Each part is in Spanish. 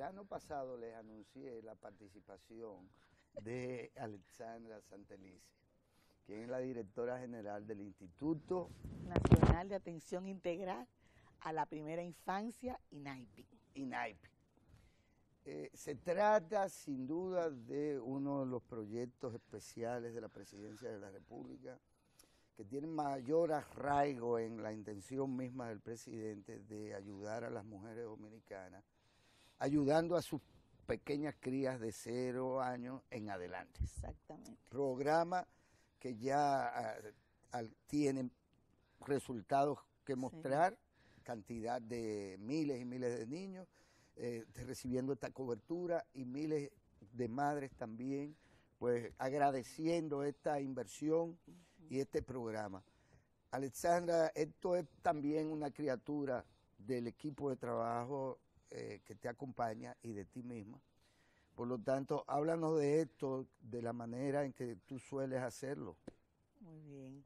verano pasado les anuncié la participación de Alexandra Santelice, quien es la directora general del Instituto Nacional de Atención Integral a la Primera Infancia, INAIPI. Se trata sin duda de uno de los proyectos especiales de la Presidencia de la República que tiene mayor arraigo en la intención misma del presidente de ayudar a las mujeres dominicanas, ayudando a sus pequeñas crías de 0 años en adelante. Exactamente. Programa que ya tiene resultados que mostrar, sí. Cantidad de miles y miles de niños recibiendo esta cobertura y miles de madres también, pues agradeciendo esta inversión y este programa. Alexandra, esto es también una criatura del equipo de trabajo que te acompaña y de ti misma. Por lo tanto, háblanos de esto, de la manera en que tú sueles hacerlo. Muy bien.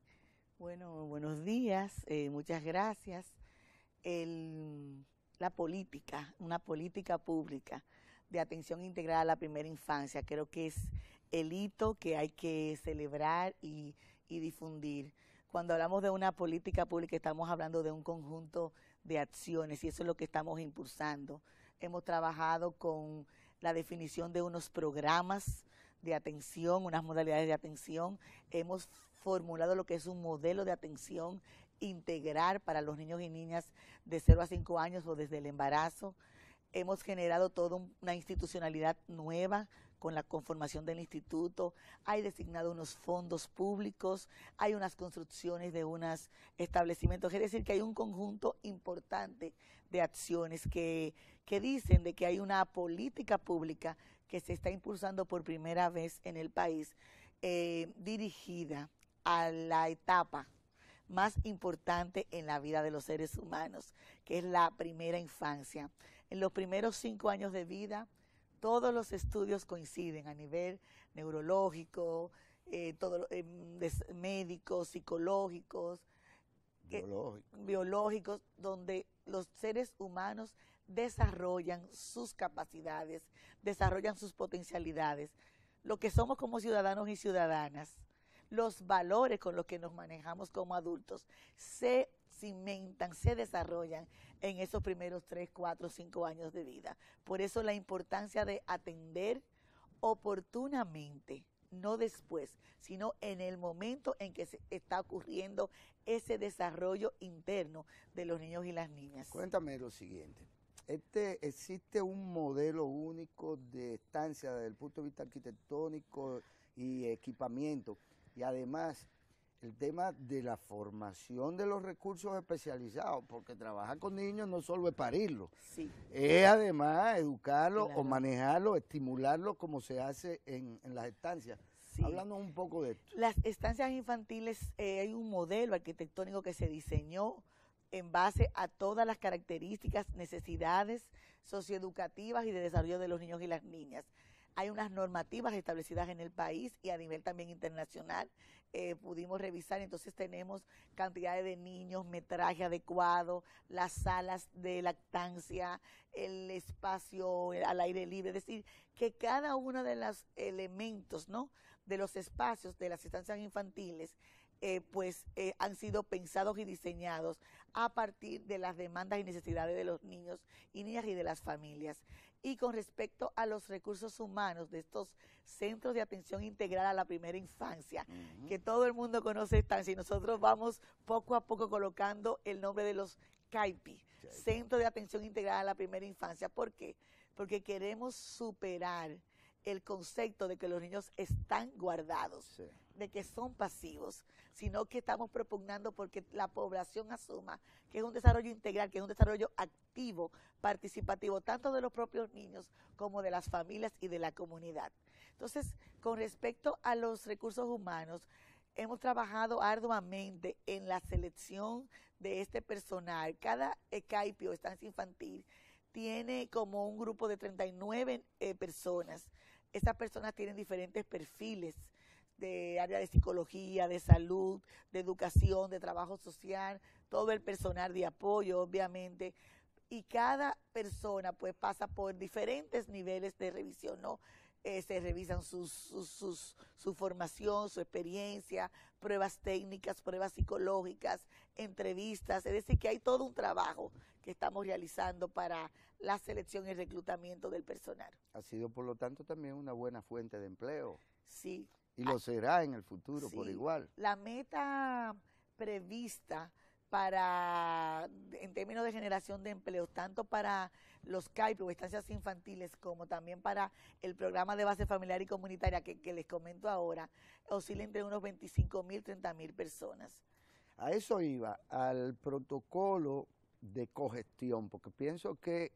Bueno, buenos días, muchas gracias. La política, una política pública de atención integral a la primera infancia, creo que es el hito que hay que celebrar y difundir. Cuando hablamos de una política pública estamos hablando de un conjunto de acciones y eso es lo que estamos impulsando. Hemos trabajado con la definición de unos programas de atención, unas modalidades de atención. Hemos formulado lo que es un modelo de atención integral para los niños y niñas de 0 a 5 años o desde el embarazo. Hemos generado toda una institucionalidad nueva con la conformación del instituto, hay designado unos fondos públicos, hay unas construcciones de unos establecimientos, es decir, que hay un conjunto importante de acciones que dicen de que hay una política pública que se está impulsando por primera vez en el país, dirigida a la etapa más importante en la vida de los seres humanos, que es la primera infancia. En los primeros 5 años de vida, todos los estudios coinciden a nivel neurológico, médicos, psicológicos, biológicos, donde los seres humanos desarrollan sus capacidades, desarrollan sus potencialidades, lo que somos como ciudadanos y ciudadanas. Los valores con los que nos manejamos como adultos se cimentan, se desarrollan en esos primeros 3, 4, 5 años de vida. Por eso la importancia de atender oportunamente, no después, sino en el momento en que se está ocurriendo ese desarrollo interno de los niños y las niñas. Cuéntame lo siguiente. ¿Existe un modelo único de estancia desde el punto de vista arquitectónico y equipamiento? Y además, el tema de la formación de los recursos especializados, porque trabajar con niños no solo es parirlos, sí. Es además educarlos, claro, o manejarlos, estimularlos como se hace en las estancias. Sí. Háblanos un poco de esto. Las estancias infantiles, hay un modelo arquitectónico que se diseñó en base a todas las características, necesidades socioeducativas y de desarrollo de los niños y las niñas. Hay unas normativas establecidas en el país y a nivel también internacional. Pudimos revisar, entonces tenemos cantidades de niños, metraje adecuado, las salas de lactancia, el espacio al aire libre, es decir, que cada uno de los elementos, ¿no?, de los espacios de las estancias infantiles han sido pensados y diseñados a partir de las demandas y necesidades de los niños y niñas y de las familias. Y con respecto a los recursos humanos de estos centros de atención integral a la primera infancia, que todo el mundo conoce estancia, y nosotros vamos poco a poco colocando el nombre de los CAIPI, Centro de Atención Integral a la Primera Infancia. ¿Por qué? Porque queremos superar el concepto de que los niños están guardados, sí, de que son pasivos, sino que estamos propugnando porque la población asuma que es un desarrollo integral, que es un desarrollo activo, participativo, tanto de los propios niños como de las familias y de la comunidad. Entonces, con respecto a los recursos humanos, hemos trabajado arduamente en la selección de este personal. Cada CAIPI o estancia infantil tiene como un grupo de 39 personas. Estas personas tienen diferentes perfiles de área de psicología, de salud, de educación, de trabajo social, todo el personal de apoyo, obviamente, y cada persona pues pasa por diferentes niveles de revisión, ¿no? Se revisan su formación, su experiencia, pruebas técnicas, pruebas psicológicas, entrevistas, es decir, que hay todo un trabajo que estamos realizando para la selección y reclutamiento del personal. Ha sido, por lo tanto, también una buena fuente de empleo. Sí. Y lo será en el futuro Sí. por igual. La meta prevista en términos de generación de empleos, tanto para los CAIP o estancias infantiles, como también para el programa de base familiar y comunitaria que les comento ahora, oscila entre unos 25.000, 30.000 personas. A eso iba, al protocolo de cogestión, porque pienso que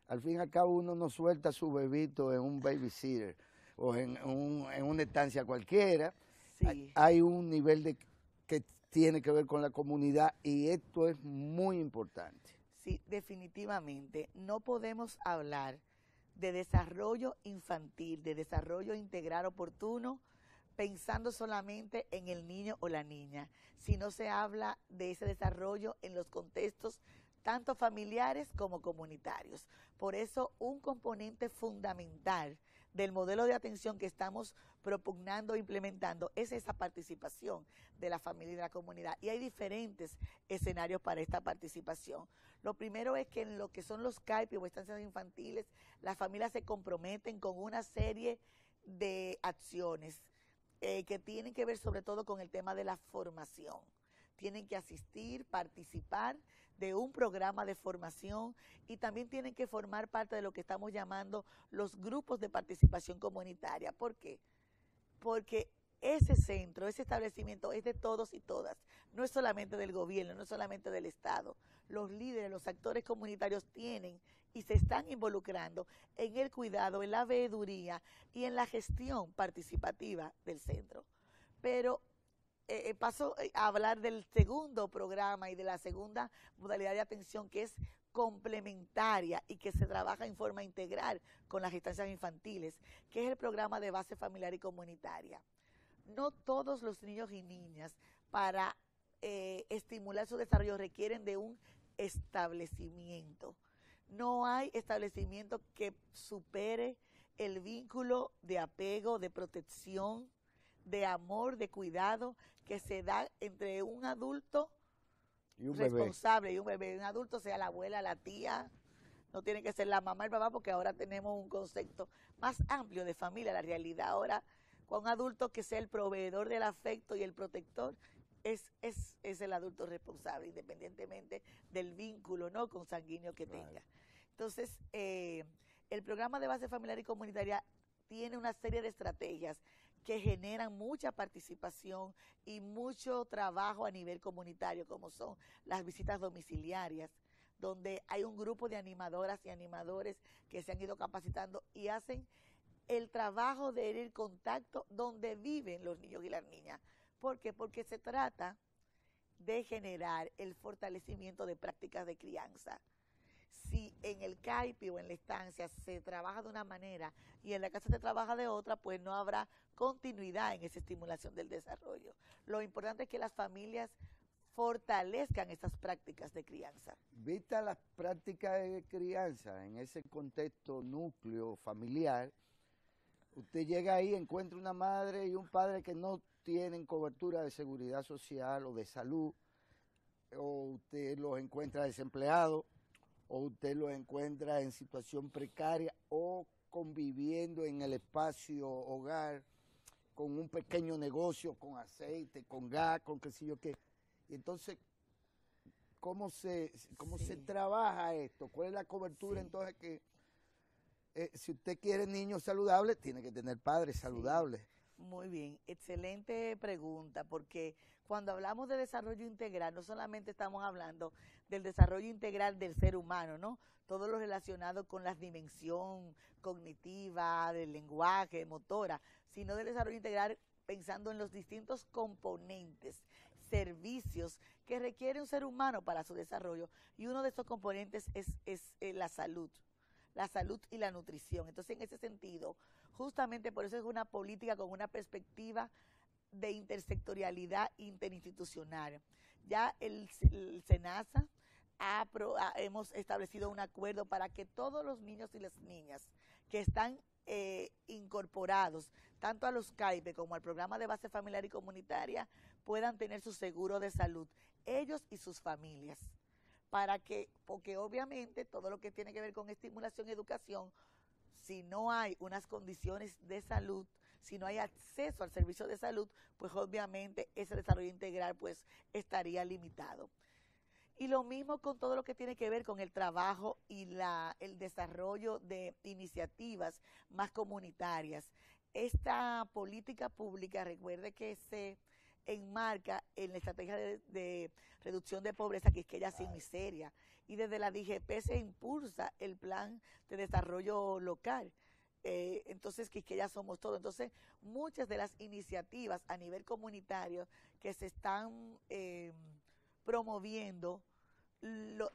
al fin y al cabo uno no suelta a su bebito en un babysitter o en una estancia cualquiera. Sí. Hay un nivel que tiene que ver con la comunidad y esto es muy importante. Sí, definitivamente. No podemos hablar de desarrollo infantil, de desarrollo integral oportuno, pensando solamente en el niño o la niña, si no se habla de ese desarrollo en los contextos tanto familiares como comunitarios. Por eso, un componente fundamental del modelo de atención que estamos propugnando e implementando es esa participación de la familia y de la comunidad. Y hay diferentes escenarios para esta participación. Lo primero es que en lo que son los CAIP o estancias infantiles, las familias se comprometen con una serie de acciones que tienen que ver sobre todo con el tema de la formación. Tienen que asistir, participar de un programa de formación y también tienen que formar parte de lo que estamos llamando los grupos de participación comunitaria. ¿Por qué? Porque ese centro, ese establecimiento es de todos y todas, no es solamente del gobierno, no es solamente del Estado. Los líderes, los actores comunitarios tienen y se están involucrando en el cuidado, en la veeduría y en la gestión participativa del centro. Pero paso a hablar del segundo programa y de la segunda modalidad de atención, que es complementaria y que se trabaja en forma integral con las estancias infantiles, que es el programa de base familiar y comunitaria. No todos los niños y niñas para estimular su desarrollo requieren de un establecimiento. No hay establecimiento que supere el vínculo de apego, de protección, de amor, de cuidado que se da entre un adulto y un responsable bebé. y un bebé. Un adulto, sea la abuela, la tía, no tiene que ser la mamá y el papá, porque ahora tenemos un concepto más amplio de familia. La realidad ahora, con un adulto que sea el proveedor del afecto y el protector, es el adulto responsable, independientemente del vínculo, ¿no?, consanguíneo que tenga. Entonces, el programa de base familiar y comunitaria tiene una serie de estrategias que generan mucha participación y mucho trabajo a nivel comunitario, como son las visitas domiciliarias, donde hay un grupo de animadoras y animadores que se han ido capacitando y hacen el trabajo de ir en contacto donde viven los niños y las niñas. ¿Por qué? Porque se trata de generar el fortalecimiento de prácticas de crianza. Si en el CAIPI o en la estancia se trabaja de una manera y en la casa se trabaja de otra, pues no habrá continuidad en esa estimulación del desarrollo. Lo importante es que las familias fortalezcan esas prácticas de crianza. Vista las prácticas de crianza en ese contexto núcleo familiar, usted llega ahí, encuentra una madre y un padre que no tienen cobertura de seguridad social o de salud, o usted los encuentra desempleados, o usted los encuentra en situación precaria o conviviendo en el espacio hogar con un pequeño negocio, con aceite, con gas, con qué sé yo qué. Y entonces, ¿cómo se trabaja esto? ¿Cuál es la cobertura? Entonces que si usted quiere niños saludables, tiene que tener padres saludables. Muy bien, excelente pregunta, porque cuando hablamos de desarrollo integral, no solamente estamos hablando del desarrollo integral del ser humano, ¿no? Todo lo relacionado con la dimensión cognitiva, del lenguaje, motora, sino del desarrollo integral pensando en los distintos componentes, servicios que requiere un ser humano para su desarrollo. Y uno de esos componentes es la salud y la nutrición. Entonces, en ese sentido, justamente por eso es una política con una perspectiva de intersectorialidad interinstitucional. Ya el SENASA hemos establecido un acuerdo para que todos los niños y las niñas que están incorporados tanto a los CAIPE como al programa de base familiar y comunitaria puedan tener su seguro de salud, ellos y sus familias, porque obviamente todo lo que tiene que ver con estimulación y educación, si no hay unas condiciones de salud, si no hay acceso al servicio de salud, pues obviamente ese desarrollo integral pues estaría limitado. Y lo mismo con todo lo que tiene que ver con el trabajo y el desarrollo de iniciativas más comunitarias. Esta política pública, recuerde que se enmarca en la estrategia de reducción de pobreza, Quisqueya sin miseria, y desde la DGP se impulsa el plan de desarrollo local. Entonces Quisqueya somos todo. Entonces muchas de las iniciativas a nivel comunitario que se están promoviendo,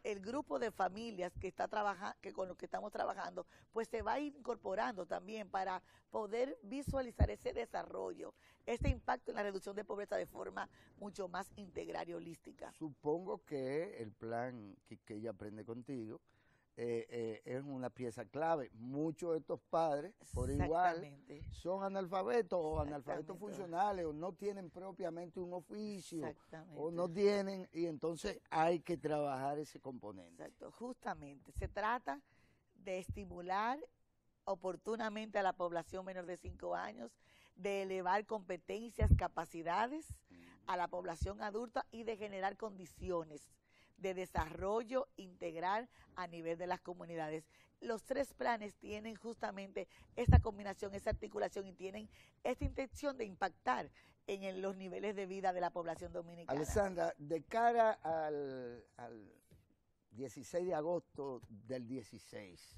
el grupo de familias que está trabajando, que con los que estamos trabajando, pues se va incorporando también para poder visualizar ese desarrollo, ese impacto en la reducción de pobreza de forma mucho más integral y holística. Supongo que el plan que ella aprende contigo es una pieza clave. Muchos de estos padres, por igual, son analfabetos o analfabetos funcionales o no tienen propiamente un oficio o no tienen, y entonces hay que trabajar ese componente. Exacto, justamente. Se trata de estimular oportunamente a la población menor de 5 años, de elevar competencias, capacidades a la población adulta y de generar condiciones de desarrollo integral a nivel de las comunidades. Los 3 planes tienen justamente esta combinación, esa articulación y tienen esta intención de impactar en los niveles de vida de la población dominicana. Alessandra, de cara al 16 de agosto del 16,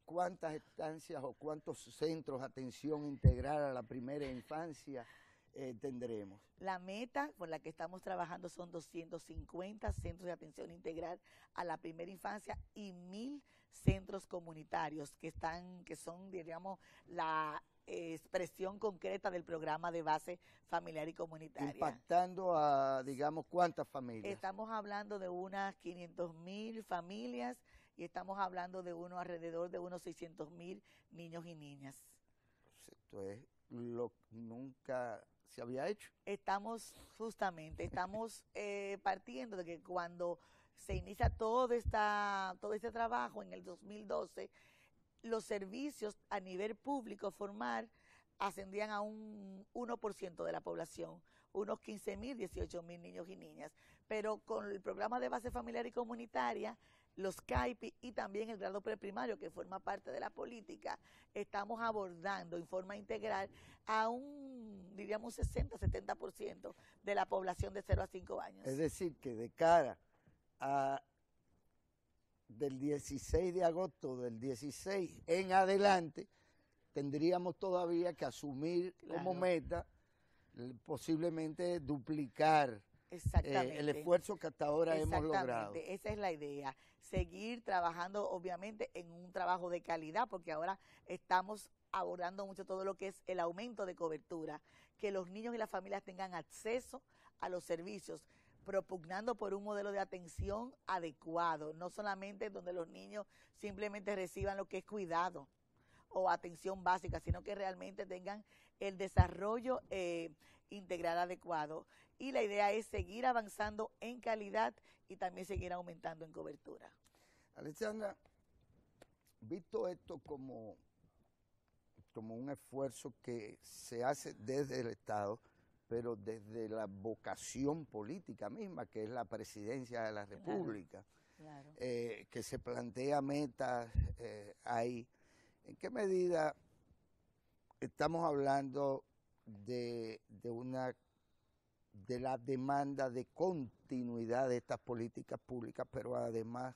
¿cuántas estancias o cuántos centros de atención integral a la primera infancia tendremos? La meta por la que estamos trabajando son 250 centros de atención integral a la primera infancia y 1000 centros comunitarios que son, diríamos, la expresión concreta del programa de base familiar y comunitaria. Impactando a, digamos, ¿cuántas familias? Estamos hablando de unas 500.000 familias y estamos hablando de alrededor de unos 600.000 niños y niñas. Esto es lo que nunca se había hecho. Estamos partiendo de que cuando se inicia todo este trabajo en el 2012, los servicios a nivel público formal ascendían a un 1% de la población, unos 15.000, 18.000 niños y niñas. Pero con el programa de base familiar y comunitaria, los CAIPI y también el grado preprimario, que forma parte de la política, estamos abordando en forma integral a diríamos, 60-70% de la población de 0 a 5 años. Es decir, que de cara del 16 de agosto del 16 en adelante, tendríamos todavía que asumir como meta posiblemente duplicar el esfuerzo que hasta ahora hemos logrado. Esa es la idea, seguir trabajando obviamente en un trabajo de calidad, porque ahora estamos abordando mucho todo lo que es el aumento de cobertura, que los niños y las familias tengan acceso a los servicios, propugnando por un modelo de atención adecuado, no solamente donde los niños simplemente reciban lo que es cuidado o atención básica, sino que realmente tengan el desarrollo integral adecuado. Y la idea es seguir avanzando en calidad y también seguir aumentando en cobertura. Alessandra, visto esto como un esfuerzo que se hace desde el Estado, pero desde la vocación política misma, que es la presidencia de la República, que se plantea metas ahí. ¿En qué medida estamos hablando de la demanda de continuidad de estas políticas públicas, pero además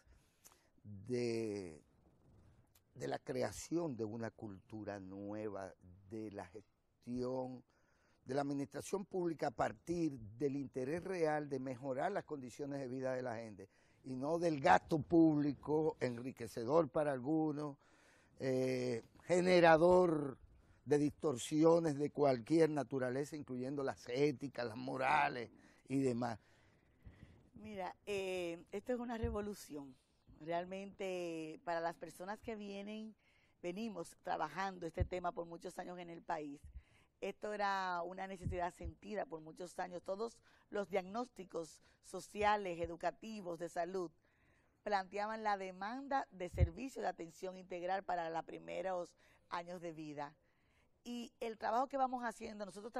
de la creación de una cultura nueva de la gestión, de la administración pública a partir del interés real de mejorar las condiciones de vida de la gente y no del gasto público enriquecedor para algunos, generador de distorsiones de cualquier naturaleza, incluyendo las éticas, las morales y demás? Mira, esto es una revolución. Realmente, para las personas que venimos trabajando este tema por muchos años en el país, esto era una necesidad sentida por muchos años. Todos los diagnósticos sociales, educativos, de salud, planteaban la demanda de servicios de atención integral para los primeros años de vida. Y el trabajo que vamos haciendo, nosotros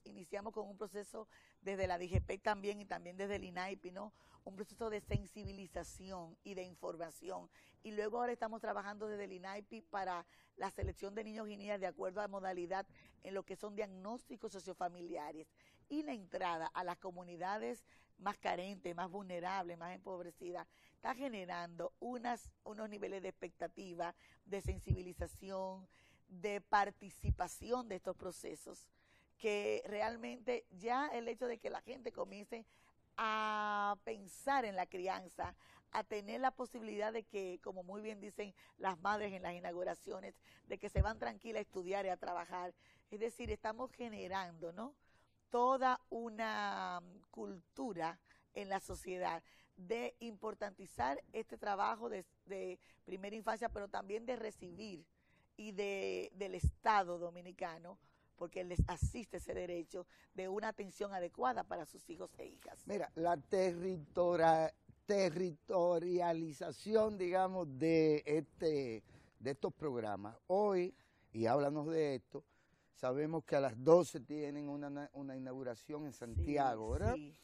iniciamos con un proceso desde la DGP también y también desde el INAIPI, ¿no? Un proceso de sensibilización y de información. Y luego ahora estamos trabajando desde el INAIPI para la selección de niños y niñas de acuerdo a modalidad en lo que son diagnósticos sociofamiliares y la entrada a las comunidades más carentes, más vulnerables, más empobrecidas, está generando unos niveles de expectativa, de sensibilización, de participación de estos procesos, que realmente ya el hecho de que la gente comience a pensar en la crianza, a tener la posibilidad de que, como muy bien dicen las madres en las inauguraciones, de que se van tranquilas a estudiar y a trabajar. Es decir, estamos generando, ¿no?, toda una cultura en la sociedad de importantizar este trabajo de primera infancia, pero también de recibir y del Estado dominicano, porque les asiste ese derecho de una atención adecuada para sus hijos e hijas. Mira, la territorialización, digamos, de estos programas. Hoy, y háblanos de esto, sabemos que a las 12 tienen una inauguración en Santiago, sí, ¿verdad? Sí.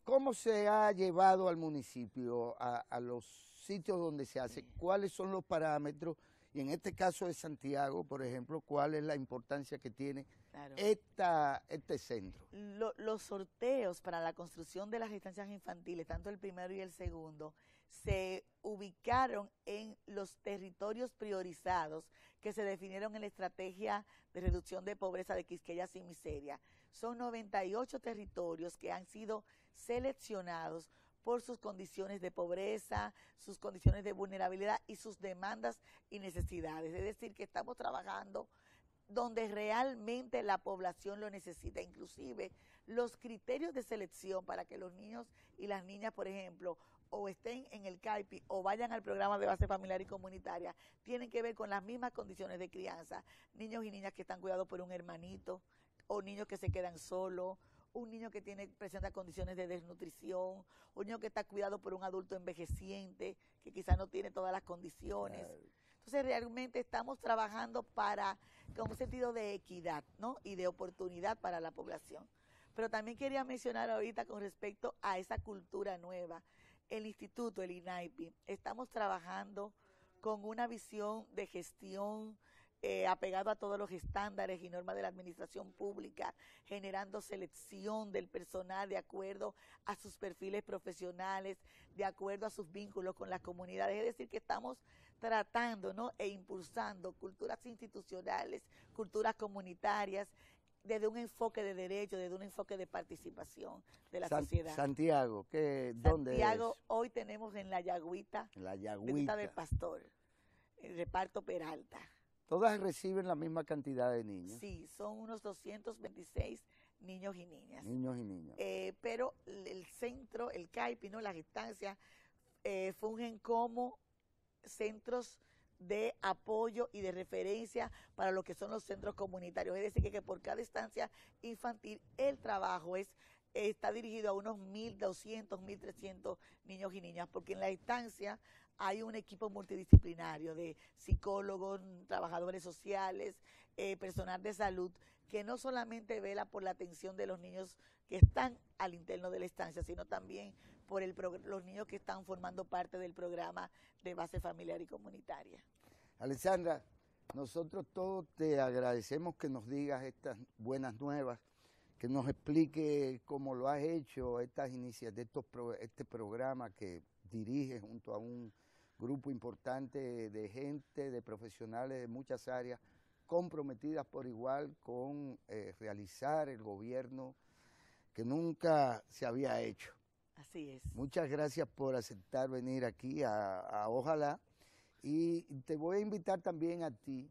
¿Cómo se ha llevado al municipio, a los sitios donde se hace? Sí. ¿Cuáles son los parámetros? Y en este caso de Santiago, por ejemplo, ¿cuál es la importancia que tiene este centro? Los sorteos para la construcción de las estancias infantiles, tanto el primero y el segundo, se ubicaron en los territorios priorizados que se definieron en la estrategia de reducción de pobreza de Quisqueya sin miseria. Son 98 territorios que han sido seleccionados por sus condiciones de pobreza, sus condiciones de vulnerabilidad y sus demandas y necesidades. Es decir, que estamos trabajando donde realmente la población lo necesita. Inclusive los criterios de selección para que los niños y las niñas, por ejemplo, o estén en el CAIPI o vayan al programa de base familiar y comunitaria, tienen que ver con las mismas condiciones de crianza. Niños y niñas que están cuidados por un hermanito, o niños que se quedan solos, un niño que presenta condiciones de desnutrición, un niño que está cuidado por un adulto envejeciente, que quizás no tiene todas las condiciones. Entonces realmente estamos trabajando con un sentido de equidad, ¿no?, y de oportunidad para la población. Pero también quería mencionar ahorita con respecto a esa cultura nueva, el instituto, el INAIPI, estamos trabajando con una visión de gestión apegado a todos los estándares y normas de la administración pública, generando selección del personal de acuerdo a sus perfiles profesionales, de acuerdo a sus vínculos con las comunidades. Es decir, que estamos tratando, ¿no?, e impulsando culturas institucionales, culturas comunitarias, desde un enfoque de derecho, desde un enfoque de participación de la sociedad. Santiago, ¿dónde es? Santiago, hoy tenemos en La Yagüita, Vista del Pastor, el reparto Peralta. ¿Todas reciben la misma cantidad de niños? Sí, son unos 226 niños y niñas. Niños y niñas. Pero el centro, el CAIPI, ¿no?, las estancias, fungen como centros de apoyo y de referencia para lo que son los centros comunitarios. Es decir, que por cada estancia infantil el trabajo está dirigido a unos 1.200, 1.300 niños y niñas, porque en la estancia hay un equipo multidisciplinario de psicólogos, trabajadores sociales, personal de salud, que no solamente vela por la atención de los niños que están al interno de la estancia, sino también por los niños que están formando parte del programa de base familiar y comunitaria. Alexandra, nosotros todos te agradecemos que nos digas estas buenas nuevas, que nos explique cómo lo has hecho, estas iniciativas, este programa que diriges junto a un grupo importante de gente, de profesionales de muchas áreas, comprometidas por igual con realizar el gobierno que nunca se había hecho. Así es. Muchas gracias por aceptar venir aquí a Ojalá, y te voy a invitar también a ti,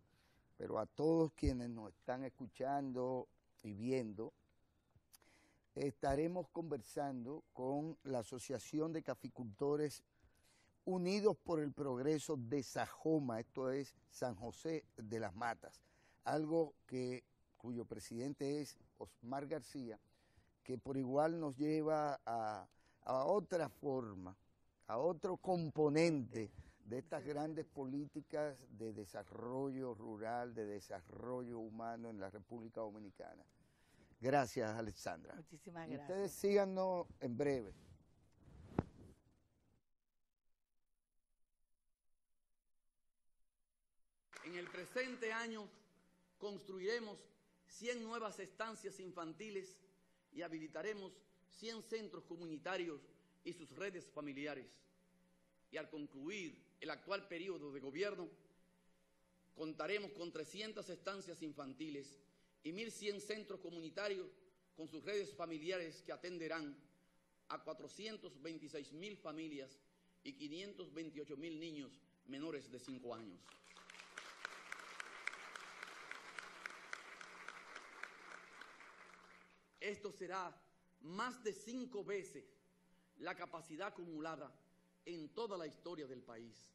pero a todos quienes nos están escuchando y viendo, estaremos conversando con la Asociación de Caficultores Unidos por el Progreso de Sajoma, esto es San José de las Matas, algo cuyo presidente es Osmar García, que por igual nos lleva a otra forma, a otro componente de estas grandes políticas de desarrollo rural, de desarrollo humano en la República Dominicana. Gracias, Alexandra. Muchísimas y gracias. Ustedes síganos en breve. En el presente año construiremos 100 nuevas estancias infantiles y habilitaremos 100 centros comunitarios y sus redes familiares. Y al concluir el actual periodo de gobierno, contaremos con 300 estancias infantiles y 1.100 centros comunitarios con sus redes familiares que atenderán a 426.000 familias y 528.000 niños menores de 5 años. Esto será más de 5 veces la capacidad acumulada en toda la historia del país.